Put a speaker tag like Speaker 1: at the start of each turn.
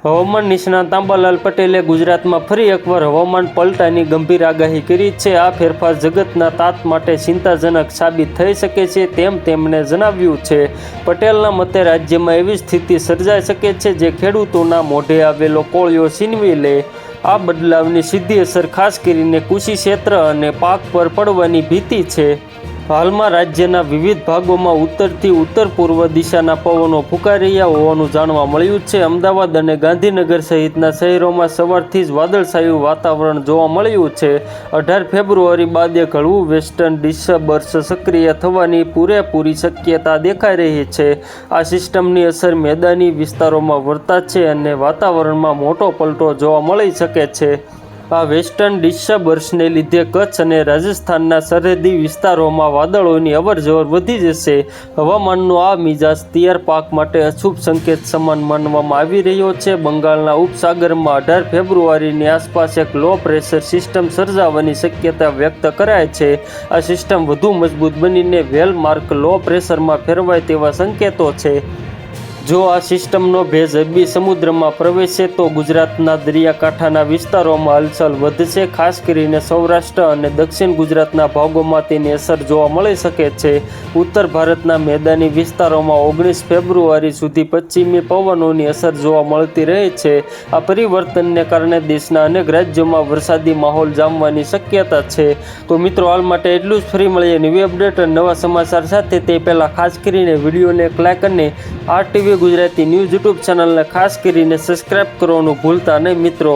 Speaker 1: હવામાન નિષ્ણાત આંબાલાલ પટેલે ગુજરાતમાં ફરી એકવાર હવામાન પલટાની ગંભીર આગાહી કરી છે. આ ફેરફાર જગતના તાત માટે ચિંતાજનક સાબિત થઈ શકે છે તેમ તેમણે જણાવ્યું છે. પટેલના મતે રાજ્યમાં એવી સ્થિતિ સર્જાઈ શકે છે જે ખેડૂતોના મોઢે આવેલો કોળિયો છીનવી લે. આ બદલાવની સીધી અસર ખાસ કરીને કૃષિ ક્ષેત્ર અને પાક પર પડવાની ભીતિ છે. હાલમાં રાજ્યના વિવિધ ભાગોમાં ઉત્તરથી ઉત્તર પૂર્વ દિશાના પવનો ફૂંકાઈ રહ્યા હોવાનું જાણવા મળ્યું છે. અમદાવાદ અને ગાંધીનગર સહિતના શહેરોમાં સવારથી જ વાદળછાયું વાતાવરણ જોવા મળ્યું છે. 18 ફેબ્રુઆરી બાદ એક હળવું વેસ્ટર્ન ડિસ્ટર્બન્સ સક્રિય થવાની પૂરેપૂરી શક્યતા દેખાઈ રહી છે. આ સિસ્ટમની અસર મેદાની વિસ્તારોમાં વર્તાશે અને વાતાવરણમાં મોટો પલટો જોવા મળી શકે છે. આ વેસ્ટર્ન ડિસ્ટર્બન્સને લીધે કચ્છ અને રાજસ્થાનના સરહદી વિસ્તારોમાં વાદળોની અવરજવર વધી જશે. હવામાનનો આ મિજાજ તૈયાર પાક માટે અશુભ સંકેત સમાન માનવામાં આવી રહ્યો છે. બંગાળના ઉપસાગરમાં 18 ફેબ્રુઆરીની આસપાસ એક લો પ્રેશર સિસ્ટમ સર્જાવાની શક્યતા વ્યક્ત કરાય છે. આ સિસ્ટમ વધુ મજબૂત બનીને વેલમાર્ક લો પ્રેશરમાં ફેરવાય તેવા સંકેતો છે. જો આ સિસ્ટમનો ભેજ અરબી સમુદ્રમાં પ્રવેશે તો ગુજરાતના દરિયાકાંઠાના વિસ્તારોમાં હલચલ વધશે. ખાસ કરીને સૌરાષ્ટ્ર અને દક્ષિણ ગુજરાતના ભાગોમાં તેની અસર જોવા મળી શકે છે. ઉત્તર ભારતના મેદાની વિસ્તારોમાં 19 ફેબ્રુઆરી સુધી પશ્ચિમી પવનોની અસર જોવા મળતી રહે છે. આ પરિવર્તનને કારણે દેશના અનેક રાજ્યોમાં વરસાદી માહોલ જામવાની શક્યતા છે. તો મિત્રો, હાલ માટે એટલું જ. ફરી મળીએ નવી અપડેટ અને નવા સમાચાર સાથે. તે પહેલાં ખાસ કરીને વિડીયોને એક લાઇક અને RTV ગુજરાતી ન્યૂઝ યુટ્યુબ ચેનલને ખાસ કરીને સબસ્ક્રાઇબ કરવાનું ભૂલતા નહીં મિત્રો.